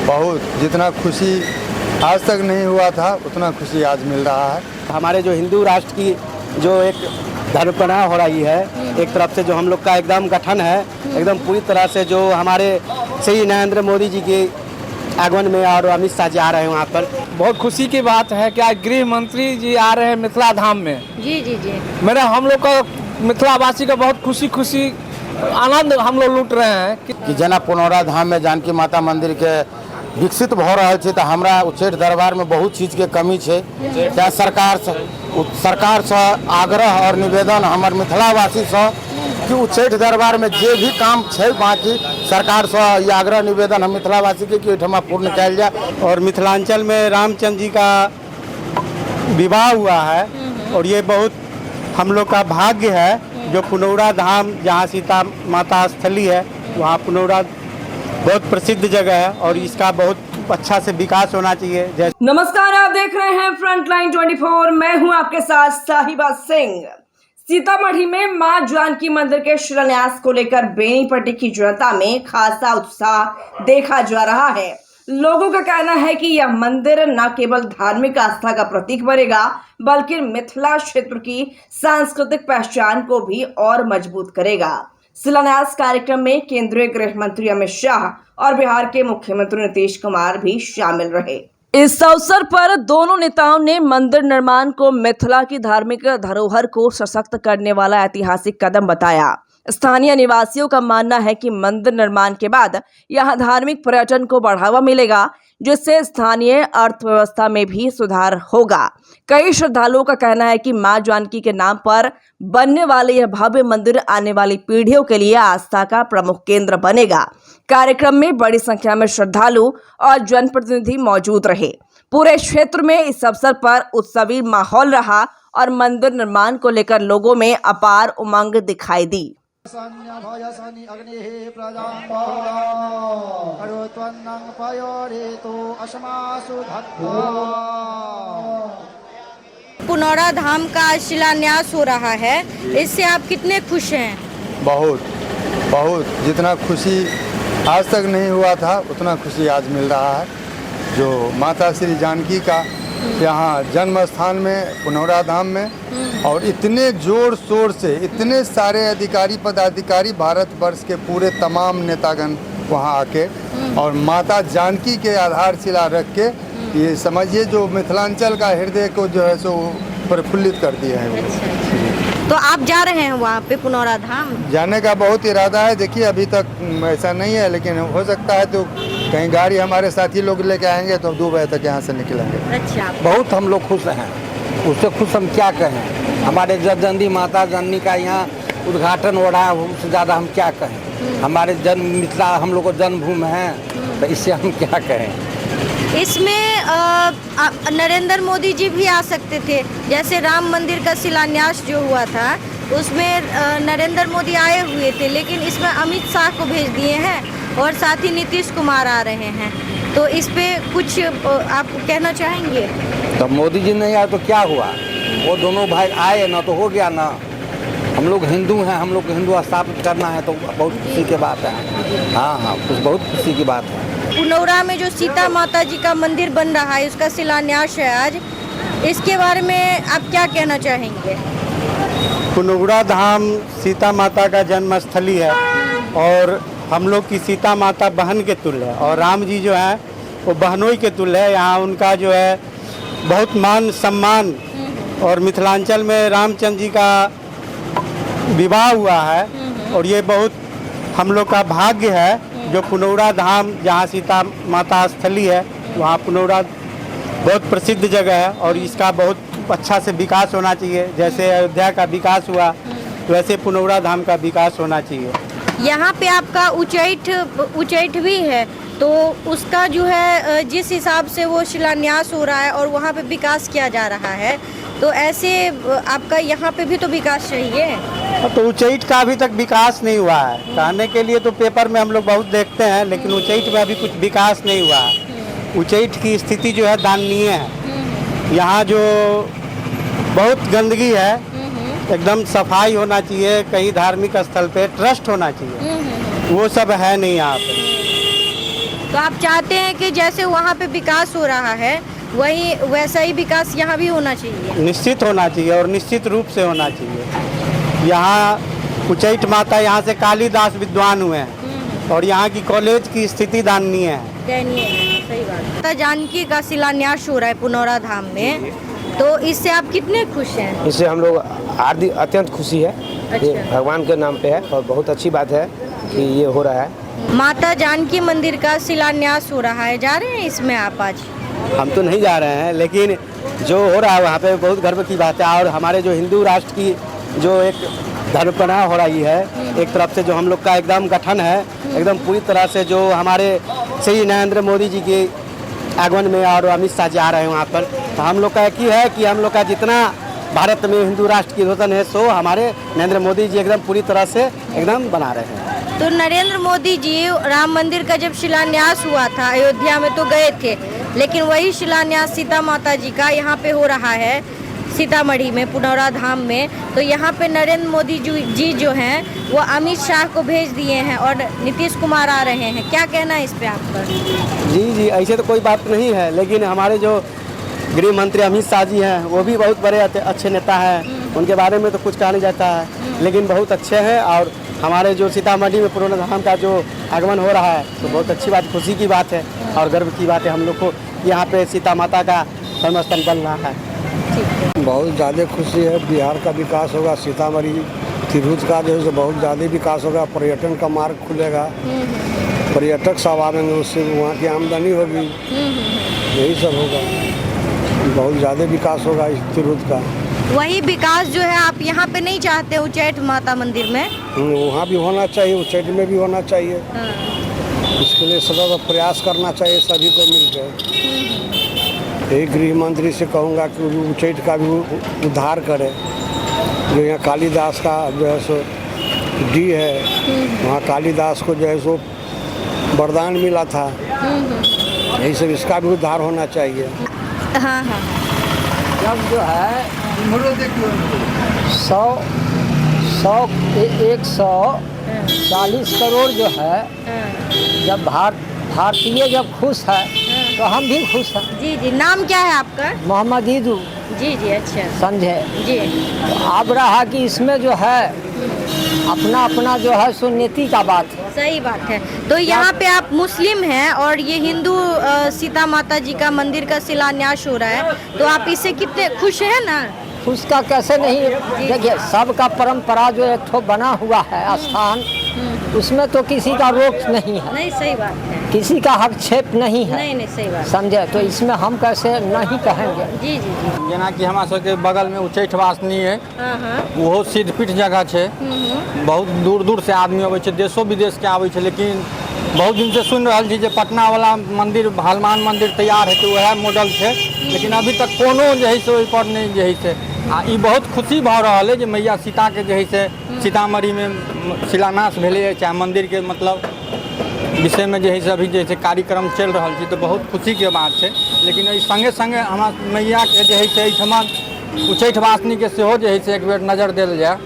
बहुत, जितना खुशी आज तक नहीं हुआ था उतना खुशी आज मिल रहा है। हमारे जो हिंदू राष्ट्र की जो एक धर्मपना हो रही है, एक तरफ से जो हम लोग का एकदम गठन है, एकदम पूरी तरह से जो हमारे श्री नरेंद्र मोदी जी के आगमन में और अमित शाह जी आ रहे हैं वहाँ पर, बहुत खुशी की बात है कि आज गृह मंत्री जी आ रहे हैं मिथिला धाम में। जी जी जी, मेरा हम लोग का मिथिलावासी का बहुत खुशी आनंद हम लोग लूट रहे हैं कि जेना पुनौरा धाम में जानकी माता मंदिर के विकसित भ रहा है तो हमरा उच्चैठ दरबार में बहुत चीज के कमी है। क्या सरकार से आग्रह और निवेदन हमार मिथिलावासी से कि उच्चैठ दरबार में जे भी काम है बाकी सरकार से ये आग्रह निवेदन हम मिथिलावासी के कि ओहिठमा पूर्ण कयल जाए। और मिथिलांचल में रामचंद्र जी का विवाह हुआ है और ये बहुत हम लोग का भाग्य है। जो पुनौरा धाम जहाँ सीता माता स्थली है, वहाँ पुनौरा बहुत प्रसिद्ध जगह है और इसका बहुत अच्छा से विकास होना चाहिए। नमस्कार, आप देख रहे हैं फ्रंटलाइन 24। मैं हूं आपके साथ साहिबा सिंह। सीतामढ़ी में मां जानकी मंदिर के शिलान्यास को लेकर बेनीपट्टी की जनता में खासा उत्साह देखा जा रहा है। लोगों का कहना है कि यह मंदिर न केवल धार्मिक आस्था का प्रतीक बनेगा बल्कि मिथिला क्षेत्र की सांस्कृतिक पहचान को भी और मजबूत करेगा। शिलान्यास कार्यक्रम में केंद्रीय गृह मंत्री अमित शाह और बिहार के मुख्यमंत्री नीतीश कुमार भी शामिल रहे। इस अवसर पर दोनों नेताओं ने मंदिर निर्माण को मिथिला की धार्मिक धरोहर को सशक्त करने वाला ऐतिहासिक कदम बताया। स्थानीय निवासियों का मानना है कि मंदिर निर्माण के बाद यहां धार्मिक पर्यटन को बढ़ावा मिलेगा, जिससे स्थानीय अर्थव्यवस्था में भी सुधार होगा। कई श्रद्धालुओं का कहना है कि मां जानकी के नाम पर बनने वाले यह भव्य मंदिर आने वाली पीढ़ियों के लिए आस्था का प्रमुख केंद्र बनेगा। कार्यक्रम में बड़ी संख्या में श्रद्धालु और जनप्रतिनिधि मौजूद रहे। पूरे क्षेत्र में इस अवसर पर उत्सवी माहौल रहा और मंदिर निर्माण को लेकर लोगों में अपार उमंग दिखाई दी। पुनौरा धाम का शिलान्यास हो रहा है, इससे आप कितने खुश हैं? बहुत, जितना खुशी आज तक नहीं हुआ था उतना खुशी आज मिल रहा है। जो माता श्री जानकी का यहाँ जन्म स्थान में पुनौरा धाम में और इतने जोर शोर से इतने सारे अधिकारी पदाधिकारी भारत वर्ष के पूरे तमाम नेतागण वहाँ आके और माता जानकी के आधारशिला रख के ये समझिए जो मिथिलांचल का हृदय को जो है सो प्रफुल्लित कर दिया है। तो आप जा रहे हैं वहाँ पे पुनौरा धाम? जाने का बहुत इरादा है। देखिए अभी तक ऐसा नहीं है, लेकिन हो सकता है तो कहीं गाड़ी हमारे साथी लोग लेके आएंगे तो 2 बजे तक यहाँ से निकलेंगे। अच्छा, बहुत हम लोग खुश हैं, उससे खुश हम क्या कहें। हमारे जगदम्बा माता जननी का यहाँ उद्घाटन हो रहा है, उससे ज़्यादा हम क्या कहें। हमारे जन्म मिथिला हम लोग को जन्मभूमि है, तो इससे हम क्या कहें। इसमें नरेंद्र मोदी जी भी आ सकते थे। जैसे राम मंदिर का शिलान्यास जो हुआ था उसमें नरेंद्र मोदी आए हुए थे, लेकिन इसमें अमित शाह को भेज दिए हैं और साथ ही नीतीश कुमार आ रहे हैं। तो इस पे कुछ आप कहना चाहेंगे? तो मोदी जी नहीं आए तो क्या हुआ, वो दोनों भाई आए ना तो हो गया ना। हम लोग हिंदू हैं, हम लोग को हिंदू स्थापित करना है तो बहुत खुशी की बात है। हाँ, कुछ बहुत खुशी की बात है। पुनौरा में जो सीता माता जी का मंदिर बन रहा है उसका शिलान्यास है आज, इसके बारे में आप क्या कहना चाहेंगे? पुनौरा धाम सीता माता का जन्म स्थली है और हम लोग की सीता माता बहन के तुल्य है और राम जी जो है वो बहनोई के तुल्य है। यहाँ उनका जो है बहुत मान सम्मान और मिथिलांचल में रामचंद्र जी का विवाह हुआ है और ये बहुत हम लोग का भाग्य है। जो पुनौरा धाम जहाँ सीता माता स्थली है, वहाँ पुनौरा बहुत प्रसिद्ध जगह है और इसका बहुत अच्छा से विकास होना चाहिए। जैसे अयोध्या का विकास हुआ वैसे पुनौरा धाम का विकास होना चाहिए। यहाँ पे आपका उच्चैठ भी है, तो उसका जो है जिस हिसाब से वो शिलान्यास हो रहा है और वहाँ पे विकास किया जा रहा है, तो ऐसे आपका यहाँ पे भी तो विकास चाहिए। तो उच्चैठ का अभी तक विकास नहीं हुआ है। कहने के लिए तो पेपर में हम लोग बहुत देखते हैं, लेकिन उच्चैठ में अभी कुछ विकास नहीं हुआ है। उच्चैठ की स्थिति जो है दयनीय है। यहाँ जो बहुत गंदगी है, एकदम सफाई होना चाहिए। कहीं धार्मिक स्थल पे ट्रस्ट होना चाहिए, वो सब है नहीं यहाँ पे। तो आप चाहते हैं कि जैसे वहाँ पे विकास हो रहा है वही वैसा ही विकास यहाँ भी होना चाहिए? निश्चित होना चाहिए और निश्चित रूप से होना चाहिए। यहाँ उच्चैठ माता यहाँ से कालिदास विद्वान हुए हैं और यहाँ की कॉलेज की स्थिति दयनीय है। दयनीय है, सही बात। माता जानकी का शिलान्यास हो रहा है पुनौरा धाम में, तो इससे आप कितने खुश हैं? इससे हम लोग अत्यंत खुशी है। अच्छा। ये भगवान के नाम पे है और बहुत अच्छी बात है कि ये हो रहा है। माता जानकी मंदिर का शिलान्यास हो रहा है, जा रहे हैं इसमें आप आज? हम तो नहीं जा रहे हैं, लेकिन जो हो रहा है वहाँ पे बहुत गर्व की बात है। और हमारे जो हिंदू राष्ट्र की जो एक धर्मपना हो रही है, एक तरफ से जो हम लोग का एकदम गठन है, एकदम पूरी तरह से जो हमारे श्री नरेंद्र मोदी जी के आगमन में और अमित शाह जी आ रहे हैं वहाँ पर, तो हम लोग का एक ही है कि हम लोग का जितना भारत में हिंदू राष्ट्र की रोशन है सो हमारे नरेंद्र मोदी जी एकदम पूरी तरह से एकदम बना रहे हैं। तो नरेंद्र मोदी जी राम मंदिर का जब शिलान्यास हुआ था अयोध्या में तो गए थे, लेकिन वही शिलान्यास सीता माता जी का यहाँ पे हो रहा है सीतामढ़ी में पुनौरा धाम में। तो यहाँ पे नरेंद्र मोदी जी जो हैं वो अमित शाह को भेज दिए हैं और नीतीश कुमार आ रहे हैं, क्या कहना है इस पे आपका? जी ऐसे तो कोई बात नहीं है, लेकिन हमारे जो गृह मंत्री अमित शाह जी हैं वो भी बहुत बड़े अच्छे नेता हैं। उनके बारे में तो कुछ कहा नहीं जाता है, लेकिन बहुत अच्छे हैं। और हमारे जो सीतामढ़ी में पुनौरा धाम का जो आगमन हो रहा है तो बहुत अच्छी बात, खुशी की बात है और गर्व की बात है हम लोग को, यहाँ पे सीता माता का जन्मस्थल बन रहा है। बहुत ज़्यादा खुशी है। बिहार का विकास होगा, सीतामढ़ी तिरहुत का जो है सो बहुत ज़्यादा विकास होगा, पर्यटन का मार्ग खुलेगा, पर्यटक सब आएंगे, उससे वहाँ की आमदनी होगी, यही सब होगा। बहुत ज़्यादा विकास होगा इस तिरहुत का। वही विकास जो है आप यहाँ पे नहीं चाहते उच्चैठ माता मंदिर में? वहाँ भी होना चाहिए, उच्चैठ में भी होना चाहिए। इसके लिए सदैव प्रयास करना चाहिए सभी को मिलकर। यही गृह मंत्री से कहूँगा कि उच्चैठ का भी उद्धार करे। जो यहाँ कालिदास का जो है सो डी है, वहाँ कालिदास को जो है सो वरदान मिला था, यही सब इसका भी उद्धार होना चाहिए। हाँ हाँ। जब जो है 140 करोड़ जो है, जब भारतीय जब खुश है तो हम भी खुश हैं। जी जी, नाम क्या है आपका? मोहम्मद ईदू। जी जी, अच्छा समझे जी। तो अब रहा कि इसमें जो है अपना अपना जो है सो नीति का बात है। सही बात है। तो यहाँ पे आप मुस्लिम हैं और ये हिंदू सीता माता जी का मंदिर का शिलान्यास हो रहा है, तो आप इससे कितने खुश हैं ना? खुश का कैसे नहीं, देखिए सबका परंपरा जो एक ठो बना हुआ है स्थान, उसमें तो किसी का रोक नहीं है। नहीं, सही बात है। किसी का हस्तक्षेप नहीं है। नहीं, सही बात। समझे, तो इसमें हम कैसे नहीं कहेंगे। जी जी जी। जेना कि हमरा सबके बगल में उच्चैठ वासनी है, वो सिद्धपीठ जगह है। बहुत दूर दूर से आदमी आबै छै, देशो विदेश के आबै छै, लेकिन बहुत दिन से सुन रहल छी जे पटना वाला मंदिर हनुमान मंदिर तैयार हेतै, वह मॉडल है, लेकिन अभी तक कोनो जे है से ओहि पर नहीं जे है से आ ई बहुत खुशी भऽ रहल है जे मैया सीता के जे है से सीतामढ़ी में शिलान्यास भेलै है, चाहे मंदिर के मतलब विषय में जे है से अभी जे है कार्यक्रम चल रहा है, तो बहुत खुशी के बात है। लेकिन एहि संगे संगे हमरा मैया के जे है से एहिठमा उच्चैठ वासनी के सेहो जे है से एक बेर नजर देल जाए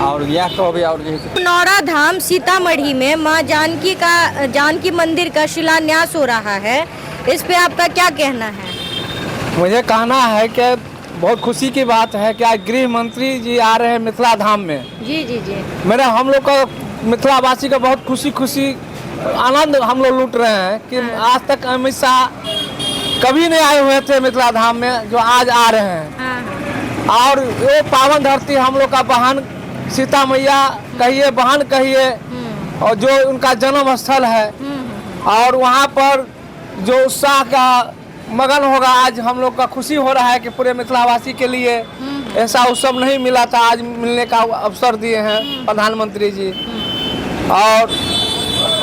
और यह कहबै। और पुनौरा धाम सीतामढ़ी में माँ जानकी मंदिर का शिलान्यास हो रहा है, इस पे आपका क्या कहना है? मुझे कहना है कि बहुत खुशी की बात है कि आज गृह मंत्री जी आ रहे हैं मिथिला धाम में। जी जी जी। मेरा हम लोग का मिथिलावासी का बहुत खुशी आनंद हम लोग लूट रहे हैं कि आज तक अमित शाह कभी नहीं आए हुए थे मिथिला धाम में, जो आज आ रहे हैं। और वो पावन धरती हम लोग का बहन सीता मैया कहिए, बहन कहिए, और जो उनका जन्म स्थल है, और वहाँ पर जो उत्साह का मगन होगा। आज हम लोग का खुशी हो रहा है कि पूरे मिथिलावासी के लिए ऐसा उत्सव नहीं मिला था, आज मिलने का अवसर दिए हैं प्रधानमंत्री जी। और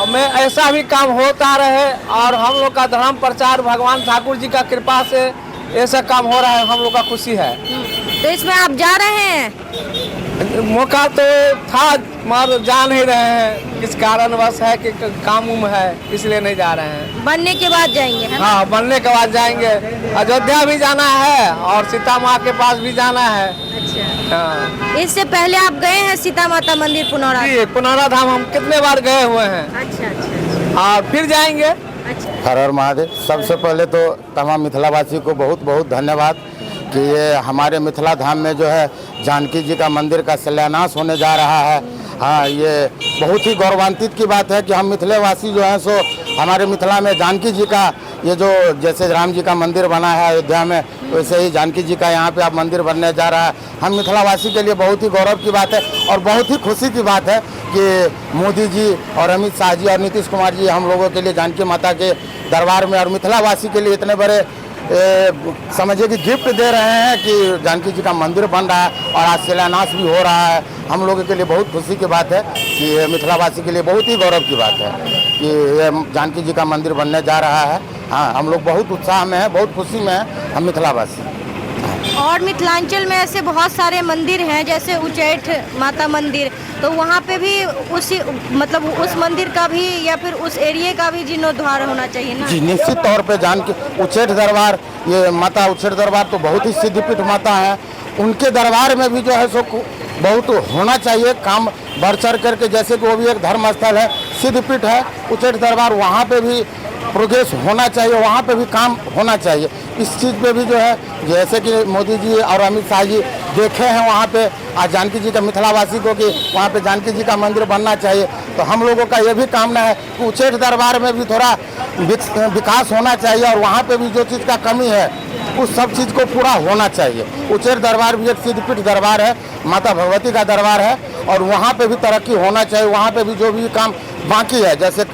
हमें ऐसा भी काम होता रहे और हम लोग का धर्म प्रचार भगवान ठाकुर जी का कृपा से ऐसा काम हो रहा है, हम लोग का खुशी है। तो इसमें आप जा रहे हैं? मौका तो था मगर जा नहीं रहे हैं, किस कारणवश है कि काम है, इसलिए नहीं जा रहे हैं। बनने के बाद जाएंगे, है ना? हाँ, बनने के बाद जाएंगे। अयोध्या भी जाना है और सीता माँ के पास भी जाना है। अच्छा। हाँ। इससे पहले आप गए हैं सीता माता मंदिर पुनौरा? पुनौरा धाम हम कितने बार गए हुए हैं। अच्छा अच्छा। और फिर जाएंगे। अच्छा, हर हर महादेव। सबसे पहले तो तमाम मिथिलावासी को बहुत बहुत धन्यवाद कि ये हमारे मिथिला धाम में जो है जानकी जी का मंदिर का शिलान्यास होने जा रहा है। हाँ, ये बहुत ही गौरवान्वित की बात है कि हम मिथिलेवासी जो हैं सो हमारे मिथिला में जानकी जी का ये जो जैसे राम जी का मंदिर बना है अयोध्या में, वैसे ही जानकी जी का यहाँ पे आप मंदिर बनने जा रहा है। हम मिथिलावासी के लिए बहुत ही गौरव की बात है और बहुत ही खुशी की बात है कि मोदी जी और अमित शाह जी और नीतीश कुमार जी हम लोगों के लिए जानकी माता के दरबार में और मिथिलावासी के लिए इतने बड़े समझिए कि गिफ्ट दे रहे हैं कि जानकी जी का मंदिर बन रहा है और आज शिलान्यास भी हो रहा है। हम लोगों के लिए बहुत खुशी की बात है कि ये मिथिलावासी के लिए बहुत ही गौरव की बात है कि ये जानकी जी का मंदिर बनने जा रहा है। हाँ, हम लोग बहुत उत्साह में हैं, बहुत खुशी में हैं हम मिथिलावासी। और मिथिलांचल में ऐसे बहुत सारे मंदिर हैं जैसे उच्चैठ माता मंदिर, तो वहाँ पे भी उसी मतलब उस मंदिर का भी या फिर उस एरिया का भी जीर्णोद्धार होना चाहिए ना? जी, निश्चित तौर पे जानकी उच्चैठ दरबार, ये माता उच्चैठ दरबार तो बहुत ही सिद्धपीठ माता है, उनके दरबार में भी जो है सो बहुत होना चाहिए काम बढ़ चढ़ करके। जैसे कि वो भी एक धर्म स्थल है, सिद्धपीठ है उच्चैठ दरबार, वहाँ पे भी प्रोग्रेस होना चाहिए, वहाँ पे भी काम होना चाहिए। इस चीज़ पे भी जो है जैसे कि मोदी जी और अमित शाह जी देखे हैं वहाँ पे आज जानकी जी का मिथिलावासी को कि वहाँ पे जानकी जी का मंदिर बनना चाहिए, तो हम लोगों का ये भी कामना है कि उच्चैठ दरबार में भी थोड़ा विकास होना चाहिए और वहाँ पे भी जो चीज़ का कमी है उस सब चीज़ को पूरा होना चाहिए। उच्चैठ दरबार भी एक सिद्धपीठ दरबार है, माता भगवती का दरबार है और वहाँ पे भी तरक्की होना चाहिए। वहाँ पे भी जो भी काम बाकी है जैसे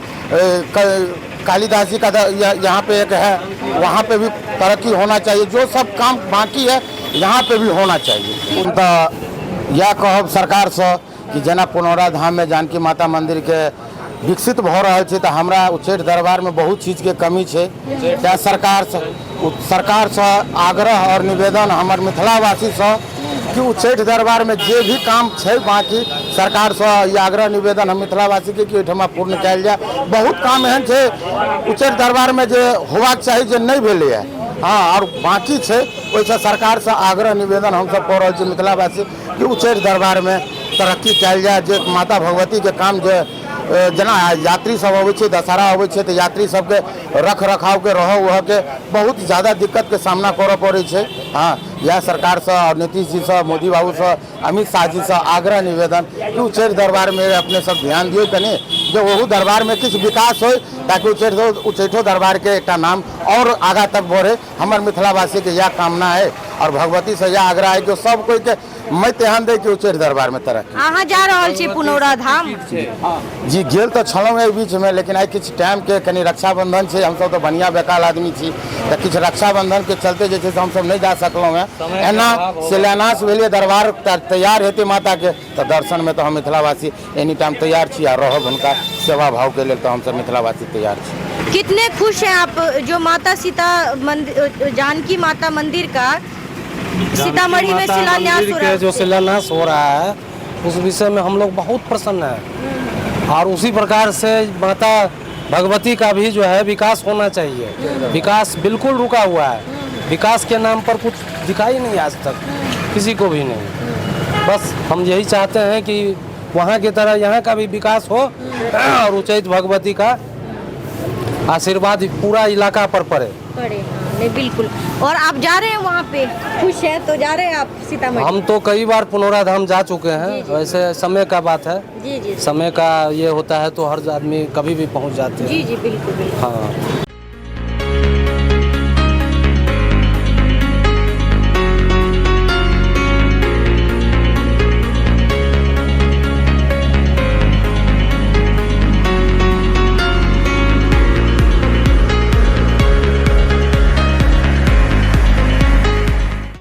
कालिदास जी का यहाँ पे एक है, वहाँ पे भी तरक्की होना चाहिए। जो सब काम बाकी है यहाँ पे भी होना चाहिए। तो यह कहब सरकार से कि जेना पुनौरा धाम में जानकी माता मंदिर के विकसित भ रहा है तो हमरा उच्चैठ दरबार में बहुत चीज़ के कमी है। त्या सरकार से आग्रह और निवेदन हमार मिथिलावासी से कि उच्चैठ दरबार में जे भी काम है बाकी सरकार से ये आग्रह निवेदन हम मिथिलावासी के कि ओहिठमा पूर्ण कयल जाए। बहुत काम एहन है उच्चैठ दरबार में जो होबाक चाहिए जो नहीं भेलै है। हाँ, और बाकी है वैसे सरकार से आग्रह निवेदन हम सब कह रहे मिथिलावासी कि उच्चैठ दरबार में तरक्की कयल जाए। जो माता भगवती के काम जो जना यात्री सब अबै छै, दशहरा अबै छै तो यात्री सबके रख रखाव के रह वह के बहुत ज़्यादा दिक्कत के सामना करऽ पड़ै छै। हाँ, यह सरकार से और नीतीश जी से, मोदी बाबू से, अमित शाह जी से आग्रह निवेदन कि उच्चैठ दरबार में अपने सब ध्यान दियो कनी जो वह दरबार में किछ विकास हो ताकि उच्चैठो दरबार के एक नाम और आगा तक बढ़े। हमार मिथिलावासी के यह कामना है और भगवती से यह आग्रह है कि सब कोई के मैं ध्यान दे कि उच्चैठ दरबार में तरक्की। अहाँ जा रहल छी पुनौरा धाम? जी, गेल तो छलहुँ एहि बीच में, लेकिन आई किछु टाइम के कनी रक्षाबंधन है, हम सब तो बढ़िया बेकाल आदमी छी तो किछु रक्षाबंधन के चलते जे हम सब नहीं जा सकलहुँ हैं। एना शिलान्यास भेलिए दरबार तैयार हेतै माता के तो दर्शन में तो हम मिथिलावासी एनी टाइम तैयार छी और रहब उनका सेवा भाव के लिए तो हम सब मिथिलावासी तैयार छी। कितने खुश हैं आप जो माता सीता मंदिर, जानकी माता मंदिर का सीतामढ़ी में शिलान्यास हो रहा है? जो शिलान्यास हो रहा है उस विषय में हम लोग बहुत प्रसन्न हैं और उसी प्रकार से माता भगवती का भी जो है विकास होना चाहिए। विकास बिल्कुल रुका हुआ है, विकास के नाम पर कुछ दिखाई नहीं आज तक किसी को भी नहीं। बस हम यही चाहते हैं कि वहाँ की तरह यहाँ का भी विकास हो और उच्चैठ भगवती का आशीर्वाद पूरा इलाका पर पड़े। हाँ, नहीं बिल्कुल। और आप जा रहे हैं वहाँ पे, खुश हैं तो जा रहे हैं आप सीतामढ़ी? हम तो कई बार पुनौरा धाम जा चुके हैं। वैसे समय का बात है, जी जी, समय का ये होता है तो हर आदमी कभी भी पहुँच जाते हैं। जी जी, बिल्कुल बिल्कुल। हाँ।